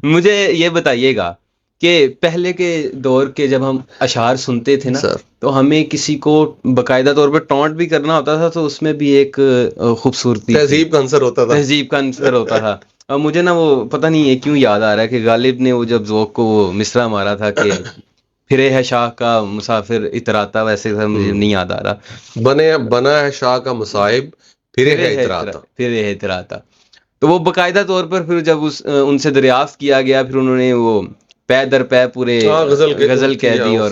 مجھے یہ بتائیے گا کہ پہلے کے دور کے جب ہم اشعار سنتے تھے نا سر تو ہمیں کسی کو باقاعدہ طور پہ ٹونٹ بھی کرنا ہوتا تھا تو اس میں بھی ایک خوبصورتی تھی، تہذیب کا عنصر ہوتا تھا. تہذیب کا عنصر ہوتا تھا. اور مجھے نا وہ پتہ نہیں ہے کیوں یاد آ رہا ہے کہ غالب نے وہ جب ذوق کو وہ مصرع مارا تھا کہ پھرے ہے شاہ کا مسافر اتراتا، ویسے سر مجھے نہیں یاد آ رہا، بنا ہے شاہ کا مصائب پھرے ہے اتراتا. پھرے ہے اتراتا. تو وہ باقاعدہ طور پر پھر جب ان سے دریافت کیا گیا، پھر انہوں نے وہ پے در پے پورے غزل کہہ دی، اور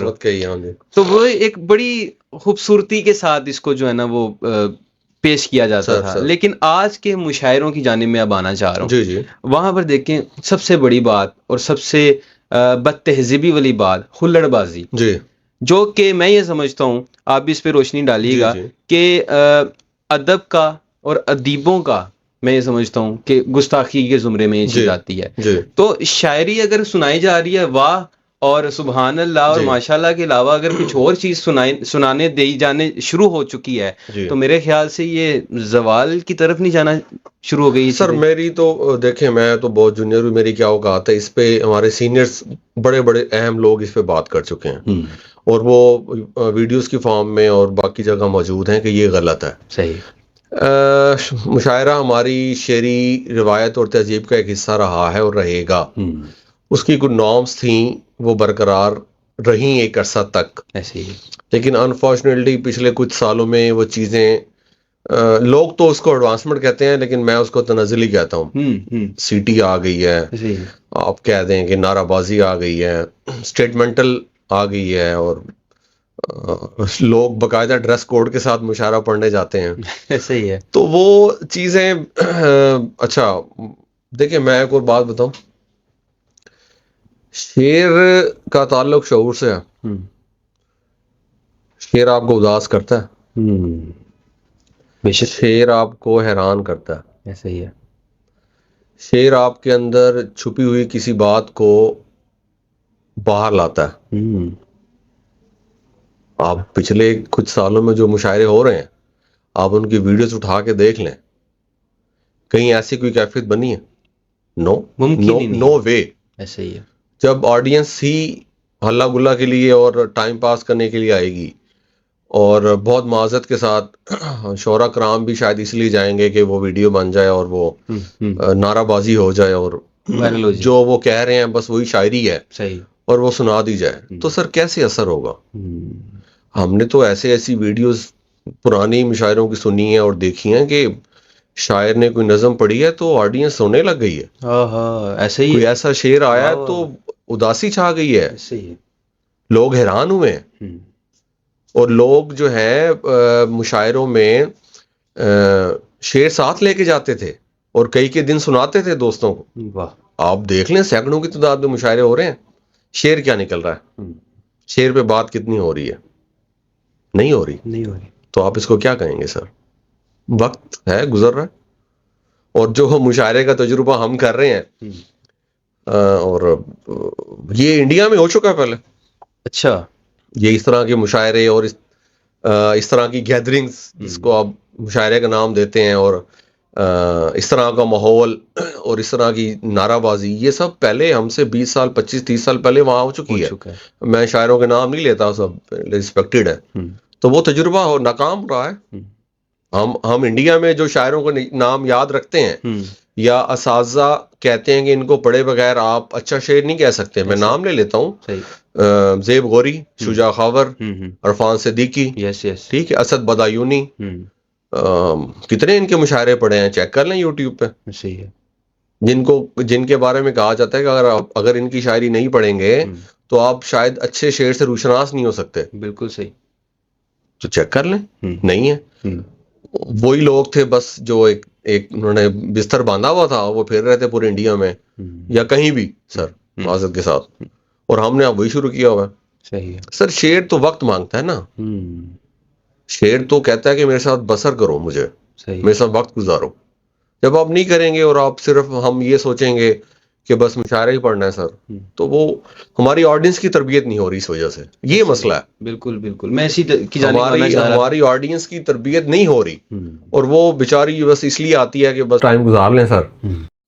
تو وہ ایک بڑی خوبصورتی کے ساتھ اس کو جو ہے نا وہ پیش کیا جاتا تھا. لیکن آج کے مشاعروں کی جانب میں اب آنا چاہ رہا ہوں. جی وہاں پر دیکھیں سب سے بڑی بات اور سب سے بد تہذیبی والی بات ہلڑ بازی، جی جو کہ میں یہ سمجھتا ہوں، آپ بھی اس پہ روشنی ڈالیے گا کہ ادب کا اور ادیبوں کا میں یہ سمجھتا ہوں کہ گستاخی کے زمرے میں یہ چیز آتی ہے. تو شاعری اگر سنائی جا رہی ہے واہ اور سبحان اللہ اور ماشاء اللہ کے علاوہ اگر کچھ اور چیز سنانے دی جانے شروع ہو چکی ہے تو میرے خیال سے یہ زوال کی طرف نہیں جانا شروع ہو گئی. سر میری تو دیکھیں، میں تو بہت جونیئر ہوں، میری کیا اوقات ہے اس پہ. ہمارے سینئرز بڑے بڑے اہم لوگ اس پہ بات کر چکے ہیں، اور وہ ویڈیوز کی فارم میں اور باقی جگہ موجود ہیں کہ یہ غلط ہے. صحیح. مشاعرہ ہماری شعری روایت اور تہذیب کا ایک حصہ رہا ہے اور رہے گا. اس کی کچھ نارمس تھیں، وہ برقرار رہیں ایک عرصہ تک. ایسے ہی. لیکن انفارچونیٹلی پچھلے کچھ سالوں میں وہ چیزیں، لوگ تو اس کو ایڈوانسمنٹ کہتے ہیں لیکن میں اس کو تنزلی کہتا ہوں. سیٹی آ گئی ہے، آپ کہہ دیں کہ نعرہ بازی آ گئی ہے، اسٹیٹمنٹل آ گئی ہے، اور لوگ باقاعدہ ڈریس کوڈ کے ساتھ مشاعرہ پڑھنے جاتے ہیں. صحیح ہے. تو وہ چیزیں اچھا دیکھیں، میں ایک اور بات بتاؤں، شعر کا تعلق شعور سے ہے. شعر آپ کو اداس کرتا ہے، شعر آپ کو حیران کرتا ہے. ایسا ہی ہے. شعر آپ کے اندر چھپی ہوئی کسی بات کو باہر لاتا ہے. آپ پچھلے کچھ سالوں میں جو مشاعرے ہو رہے ہیں، آپ ان کی ویڈیوز اٹھا کے دیکھ لیں، کہیں ایسی کوئی کیفیت بنی ہے؟ نو وے. ایسا ہی ہے. جب آڈینس ہی ہلا گلا کے لیے اور ٹائم پاس کرنے کے لیے آئے گی، اور بہت معذرت کے ساتھ شعراء کرام بھی شاید اس لیے جائیں گے کہ وہ ویڈیو بن جائے اور وہ نعرہ بازی ہو جائے اور جو وہ کہہ رہے ہیں بس وہی شاعری ہے، صحیح، اور وہ سنا دی جائے، تو سر کیسے اثر ہوگا؟ ہم نے تو ایسی ویڈیوز پرانی مشاعروں کی سنی ہیں اور دیکھی ہیں کہ شاعر نے کوئی نظم پڑھی ہے تو آڈینس سونے لگ گئی ہے. ایسے ہی کوئی ایسا شعر آیا ہے تو اداسی چھا گئی ہے، لوگ حیران ہوئے ہیں. اور لوگ جو ہیں مشاعروں میں شعر ساتھ لے کے جاتے تھے اور کئی کے دن سناتے تھے دوستوں کو. آپ دیکھ لیں سینکڑوں کی تعداد میں مشاعرے ہو رہے ہیں، شعر کیا نکل رہا ہے؟ شعر پہ بات کتنی ہو رہی ہے؟ نہیں ہو رہی. تو آپ اس کو کیا کہیں گے سر؟ وقت ہے گزر رہا ہے، اور جو مشاعرے کا تجربہ ہم کر رہے ہیں، اور یہ انڈیا میں ہو چکا ہے پہلے. اچھا. یہ اس طرح کے مشاعرے اور اس طرح کی گیدرنگز، جس کو آپ مشاعرے کا نام دیتے ہیں، اور اس طرح کا ماحول اور اس طرح کی نعرہ بازی، یہ سب پہلے ہم سے 20 سال 25-30 سال پہلے وہاں ہو چکی ہے. میں شاعروں کے نام نہیں لیتا، سب ریسپیکٹڈ ہے. تو وہ تجربہ ناکام رہا ہے. ہم انڈیا میں جو شاعروں کو نام یاد رکھتے ہیں یا اساتذہ کہتے ہیں کہ ان کو پڑھے بغیر آپ اچھا شعر نہیں کہہ سکتے، میں نام لے لیتا ہوں، زیب غوری، شجاع خاور، عرفان صدیقی، ٹھیک ہے، اسد بدایونی، کتنے ان کے مشاعرے پڑھے ہیں، چیک کر لیں یوٹیوب پہ. صحیح ہے. جن کے بارے میں کہا جاتا ہے کہ اگر ان کی شاعری نہیں پڑھیں گے تو آپ شاید اچھے شعر سے روشناس نہیں ہو سکتے. بالکل صحیح. تو چیک کر لیں. نہیں ہے. وہی لوگ تھے بس جو ایک انہوں نے بستر باندھا ہوا تھا، وہ پھر رہے تھے پورے انڈیا میں یا کہیں بھی سر معذرت کے ساتھ، اور ہم نے اب وہی شروع کیا ہوا ہے. صحیح ہے سر. شعر تو وقت مانگتا ہے نا. شعر تو کہتا ہے کہ میرے ساتھ بسر کرو، مجھے میرے ساتھ وقت گزارو. جب آپ نہیں کریں گے اور آپ صرف ہم یہ سوچیں گے کہ بس مشاعرہ ہی پڑھنا ہے سر، تو وہ ہماری آڈینس کی تربیت نہیں ہو رہی. اس وجہ سے یہ مسئلہ ہے. بالکل بالکل، میں اسی کی جانب آنا چاہ رہا. ہماری آڈینس کی تربیت نہیں ہو رہی، اور وہ بیچاری بس اس لیے آتی ہے کہ بس ٹائم گزار لیں سر،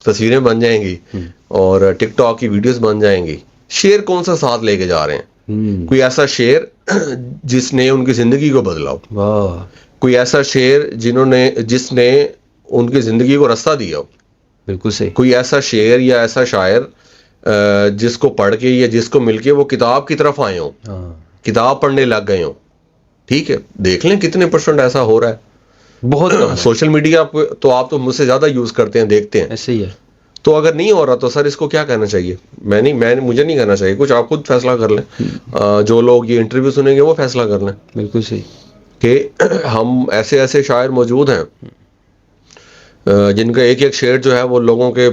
تصویریں بن جائیں گی، اور ٹک ٹاک کی ویڈیوز بن جائیں گی. شعر کون سا ساتھ لے کے جا رہے ہیں؟ کوئی ایسا شعر جس نے ان کی زندگی کو بدلا ہو, کوئی ایسا شعر جس نے ان کی زندگی کو رستہ دیا ہو. بالکل صحیح. کوئی ایسا شعر یا ایسا شاعر جس کو پڑھ کے یا جس کو مل کے وہ کتاب کی طرف آئے ہوں, کتاب پڑھنے لگ گئے ہوں. ٹھیک ہے, دیکھ لیں کتنے % ایسا ہو رہا ہے. بہت سوشل میڈیا تو آپ تو مجھ سے زیادہ یوز کرتے ہیں, دیکھتے ہیں. ایسے ہی ہے. تو اگر نہیں ہو رہا تو سر اس کو کیا کہنا چاہیے؟ مجھے نہیں کہنا چاہیے, کچھ آپ خود فیصلہ کر لیں. جو لوگ یہ انٹرویو سنیں گے وہ فیصلہ کر لیں. بالکل صحیح. کہ ہم ایسے شاعر موجود ہیں جن کا ایک شعر جو ہے وہ لوگوں کی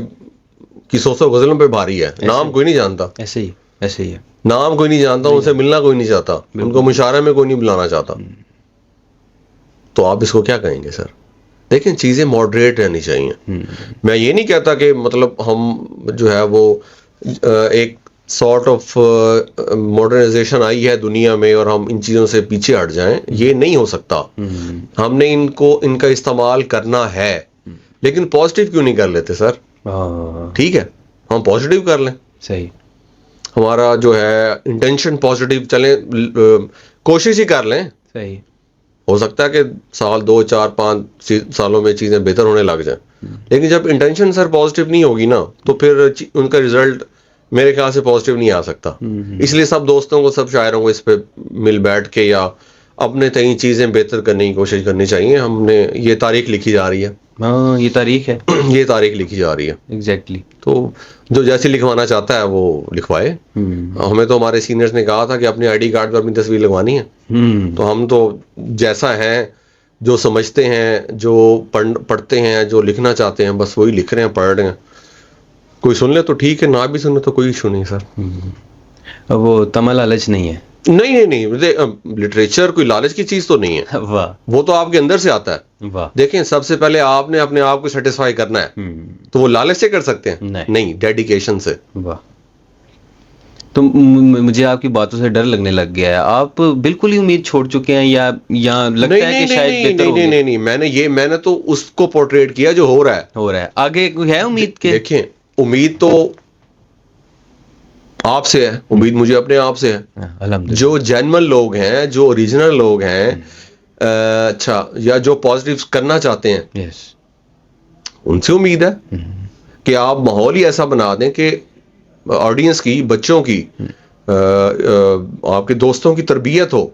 100 غزلوں پہ بھاری ہے. نام کوئی نہیں جانتا. ایسے ہی ہے. نام کوئی نہیں جانتا, ان سے ملنا کوئی نہیں چاہتا, ان کو مشاعرے میں کوئی نہیں بلانا چاہتا. تو آپ اس کو کیا کہیں گے سر؟ دیکھیں چیزیں ماڈریٹ رہنی چاہیے. میں یہ نہیں کہتا کہ مطلب ہم جو ہے وہ ایک سارٹ آف ماڈرنائزیشن آئی ہے دنیا میں اور ہم ان چیزوں سے پیچھے ہٹ جائیں. یہ نہیں ہو سکتا. ہم نے ان کا استعمال کرنا ہے, لیکن پازیٹیو کیوں نہیں کر لیتے سر؟ ٹھیک ہے, ہم پازیٹیو کر لیں. صحیح. ہمارا جو ہے انٹینشن پازیٹیو چلیں, کوشش ہی کر لیں. صحیح. ہو سکتا ہے کہ 1 2 4 5 سالوں میں چیزیں بہتر ہونے لگ جائیں, لیکن جب انٹینشن سر پازیٹیو نہیں ہوگی نا تو پھر ان کا رزلٹ میرے خیال سے پازیٹیو نہیں آ سکتا. اس لیے سب دوستوں کو, سب شاعروں کو اس پہ مل بیٹھ کے یا اپنے تئیں چیزیں بہتر کرنے کی کوشش کرنی چاہیے. ہم نے یہ تاریخ لکھی جا رہی ہے. ہاں, یہ تاریخ ہے. یہ تاریخ لکھی جا رہی ہے. ایگزیکٹلی. تو جو جیسے لکھوانا چاہتا ہے وہ لکھوائے. ہمیں تو ہمارے سینئرز نے کہا تھا کہ اپنی ID کارڈ پر اپنی تصویر لگوانی ہے. تو ہم تو جیسا ہیں, جو سمجھتے ہیں, جو پڑھتے ہیں, جو لکھنا چاہتے ہیں, بس وہی لکھ رہے ہیں, پڑھ رہے ہیں. کوئی سن لے تو ٹھیک ہے, نہ بھی سن لے تو کوئی ایشو نہیں سر. وہ تمل لالچ نہیں ہے. نہیں, لٹریچر کوئی لالچ کی چیز تو نہیں ہے. وہ تو آپ کے اندر سے آتا ہے. دیکھیں سب سے پہلے آپ نے اپنے آپ کو سیٹسفائی کرنا ہے, تو وہ لالچ سے کر سکتے ہیں؟ نہیں, ڈیڈیکیشن سے. تو مجھے آپ کی باتوں سے ڈر لگنے لگ گیا ہے. آپ بالکل ہی امید چھوڑ چکے ہیں یا لگتا ہے کہ شاید بہتر ہوگا؟ نہیں, میں نے تو اس کو پورٹریٹ کیا جو ہو رہا ہے. آگے ہے امید کے؟ دیکھیں امید تو آپ سے ہے, امید مجھے اپنے آپ سے ہے. جو جینول لوگ ہیں, جو اوریجنل لوگ ہیں, اچھا, یا جو پازیٹیو کرنا چاہتے ہیں, ان سے امید ہے کہ آپ ماحول ہی ایسا بنا دیں کہ آڈینس کی, بچوں کی, آپ کے دوستوں کی تربیت ہو,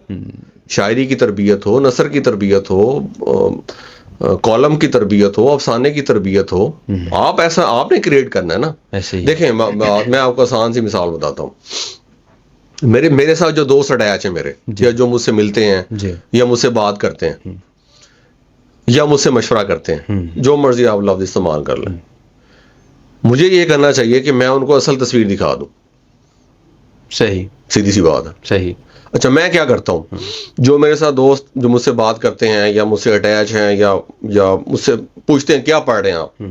شاعری کی تربیت ہو, نثر کی تربیت ہو, کالم کی تربیت ہو, افسانے کی تربیت ہو. آپ نے کریٹ کرنا ہے نا. دیکھیں میں آپ کو آسان سی مثال بتاتا ہوں. میرے ساتھ جو دوست اٹیچ ہیں میرے, یا جو مجھ سے ملتے ہیں, یا مجھ سے بات کرتے ہیں, یا مجھ سے مشورہ کرتے ہیں, جو مرضی آپ لفظ استعمال کر لیں, مجھے یہ کرنا چاہیے کہ میں ان کو اصل تصویر دکھا دوں. صحیح, سیدھی سی بات ہے. صحیح. اچھا, میں کیا کرتا ہوں, جو میرے ساتھ دوست جو مجھ سے بات کرتے ہیں یا مجھ سے اٹیچ ہیں یا مجھ سے پوچھتے ہیں کیا پڑھ رہے ہیں آپ,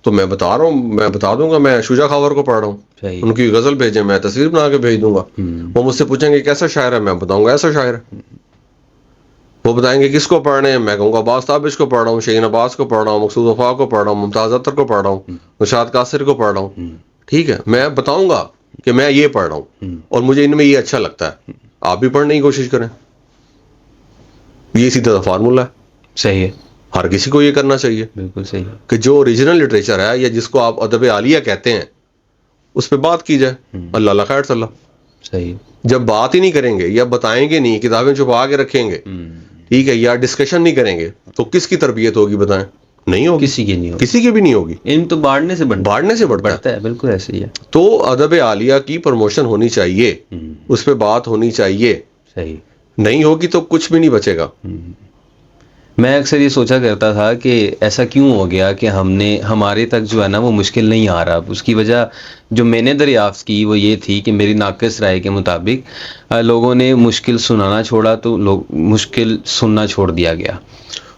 تو میں بتا دوں گا میں شجاع خاور کو پڑھ رہا ہوں. ان کی غزل بھیجیں, میں تصویر بنا کے بھیج دوں گا. وہ مجھ سے پوچھیں گے کیسا شاعر ہے, میں بتاؤں گا ایسا شاعر ہے. وہ بتائیں گے کس کو پڑھ رہے ہیں, میں کہوں گا عباس تابش کو پڑھ رہا ہوں, شہین عباس کو پڑھ رہا ہوں, مقصود وفا کو پڑھ رہا ہوں, ممتاز اختر کو پڑھ رہا ہوں, نشاط قاصر کو پڑھ رہا ہوں. ٹھیک ہے, میں بتاؤں گا کہ میں یہ پڑھ رہا ہوں اور مجھے ان میں یہ اچھا لگتا ہے, آپ بھی پڑھنے کی کوشش کریں. یہ سیدھا فارمولا ہے. صحیح ہے, ہر کسی کو یہ کرنا چاہیے. بالکل صحیح. کہ جو اوریجنل لٹریچر ہے یا جس کو آپ ادب عالیہ کہتے ہیں اس پہ بات کی جائے. اللہ خیر صلی اللہ. صحیح. جب بات ہی نہیں کریں گے یا بتائیں گے نہیں, کتابیں چھپا کے رکھیں گے, ٹھیک ہے, یا ڈسکشن نہیں کریں گے, تو کس کی تربیت ہوگی بتائیں؟ نہیں ہوگی, کسی کی بھی نہیں ہوگی. علم تو بانٹنے سے بڑھتا ہے. بالکل ایسے ہی ہے. تو ادب عالیہ کی پروموشن ہونی چاہیے, اس پہ بات ہونی چاہیے. صحیح. نہیں ہوگی تو کچھ بھی نہیں بچے گا. میں اکثر یہ سوچا کرتا تھا کہ ایسا کیوں ہو گیا کہ ہمارے تک جو ہے نا وہ مشکل نہیں آ رہا. اس کی وجہ جو میں نے دریافت کی وہ یہ تھی کہ میری ناقص رائے کے مطابق لوگوں نے مشکل سنانا چھوڑا, تو مشکل سننا چھوڑ دیا گیا.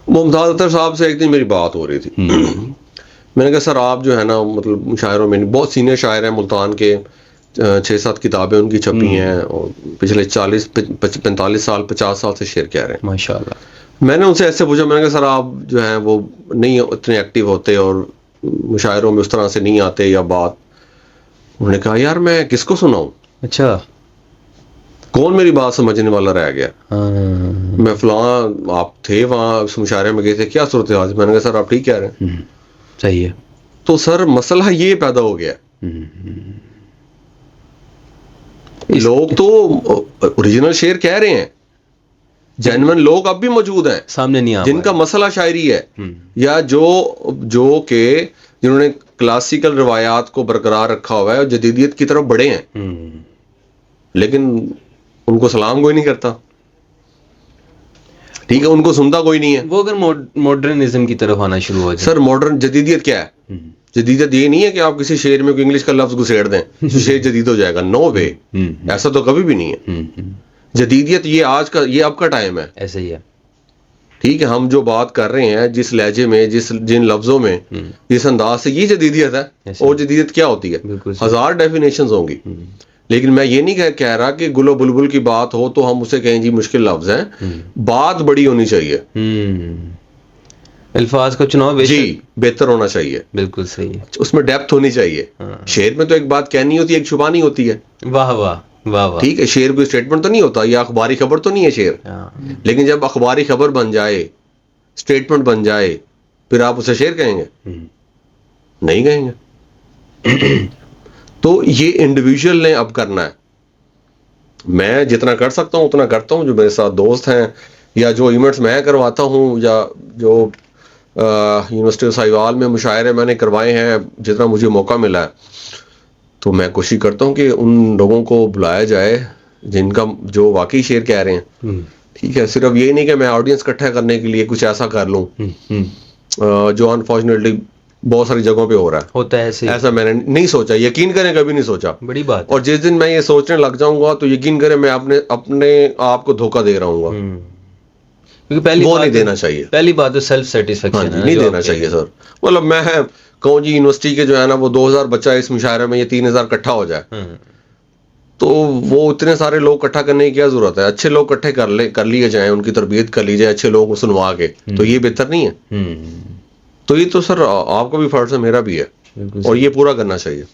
ممتاز اختر صاحب سے ایک دن میری بات ہو رہی تھی. میں نے کہا سر آپ جو ہے نا مطلب شاعروں میں بہت سینئر شاعر ہیں, ملتان کے 6-7 کتابیں ان کی چھپی ہیں اور پچھلے 40-45 سال 50 سال سے شعر کہہ رہے ہیں. ماشاء اللہ. میں نے ان سے ایسے پوچھا, میں نے کہا سر آپ جو ہیں وہ نہیں اتنے ایکٹیو ہوتے اور مشاعروں میں اس طرح سے نہیں آتے یا بات. انہوں نے کہا یار میں کس کو سناؤں, اچھا کون میری بات سمجھنے والا رہ گیا. میں فلاں آپ تھے وہاں اس مشاعرے میں گئے تھے, کیا صورتحال؟ میں نے کہا سر آپ ٹھیک کہہ رہے ہیں. صحیح ہے. تو سر مسئلہ یہ پیدا ہو گیا, لوگ تو اوریجنل شعر کہہ رہے ہیں, جینون لوگ اب بھی موجود ہیں سامنے نہیں آ جن کا مسئلہ شاعری ہے, یا جو کہ جنہوں نے کلاسیکل روایات کو برقرار رکھا ہوا ہے اور جدیدیت کی طرف بڑھے ہیں, لیکن ان کو سلام کوئی نہیں کرتا. ٹھیک ہے, ان کو سنتا کوئی نہیں ہے. وہ اگر ماڈرنزم کی طرف آنا شروع ہو جائے. سر ماڈرن جدیدیت کیا ہے؟ جدیدیت یہ نہیں ہے کہ آپ کسی شعر میں کوئی انگلش کا لفظ گھسیڑ دیں شعر جدید ہو جائے گا. نو وے, ایسا تو کبھی بھی نہیں ہے. جدیدیت یہ اب کا ٹائم ہے. ایسا ہی ہے. ٹھیک ہے, ہم جو بات کر رہے ہیں جس لہجے میں, جن لفظوں میں, جس انداز سے, یہ جدیدیت ہے. اور جدیدیت کیا ہوتی ہے؟ ہزار ڈیفینیشنز ہوں گی. لیکن میں یہ نہیں کہہ رہا کہ گل و بلبل کی بات ہو تو ہم اسے کہیں جی مشکل لفظ ہیں. بات بڑی ہونی چاہیے, الفاظ کا چناؤ جی بہتر ہونا چاہیے. بالکل صحیح ہے. اس میں ڈیپتھ ہونی چاہیے. شعر میں تو ایک بات کہنی ہوتی ہے, ایک چھپانی ہوتی ہے. واہ واہ واہ واہ. ٹھیک ہے, شعر کوئی اسٹیٹمنٹ تو نہیں ہوتا, یا اخباری خبر تو نہیں ہے شعر. لیکن جب اخباری خبر بن جائے, اسٹیٹمنٹ بن جائے, پھر آپ اسے شعر کہیں گے؟ نہیں کہیں گے. تو یہ انڈیویجول نے اب کرنا ہے. میں جتنا کر سکتا ہوں اتنا کرتا ہوں. جو میرے ساتھ دوست ہیں یا جو ایونٹس میں کرواتا ہوں یا جو یونیورسٹی آف ساہیوال میں مشاعرے میں نے کروائے ہیں, جتنا مجھے موقع ملا ہے, تو میں کوشش کرتا ہوں کہ ان لوگوں کو بلایا جائے جن کا جو واقعی شعر کہہ رہے ہیں. ٹھیک ہے, صرف یہ نہیں کہ میں آڈینس اکٹھا کرنے کے لیے کچھ ایسا کر لوں جو انفارچونیٹلی بہت ساری جگہوں پہ ہو رہا ہے. ہوتا ہے ایسا میں نے نہیں سوچا, یقین کریں کبھی نہیں سوچا. بڑی بات. اور جس دن میں یہ سوچنے لگ جاؤں گا تو یقین کریں میں اپنے آپ کو دھوکہ دے رہا ہوں گا. وہ نہیں دینا چاہیے. پہلی بات تو سیلف سیٹسفیکشن ہے, نہیں دینا چاہیے سر. مطلب میں کہوں جی یونیورسٹی کے جو ہے نا وہ 2000 بچہ اس مشاعرے میں یہ 3000 اکٹھا ہو جائے, تو وہ اتنے سارے لوگ اکٹھا کرنے کی کیا ضرورت ہے؟ اچھے لوگ اکٹھے کر لیے جائیں, ان کی تربیت کر لی جائے اچھے لوگوں کو سنوا کے, تو یہ بہتر نہیں ہے؟ تو یہ تو سر آپ کا بھی فرض ہے, میرا بھی ہے, اور یہ پورا کرنا چاہیے.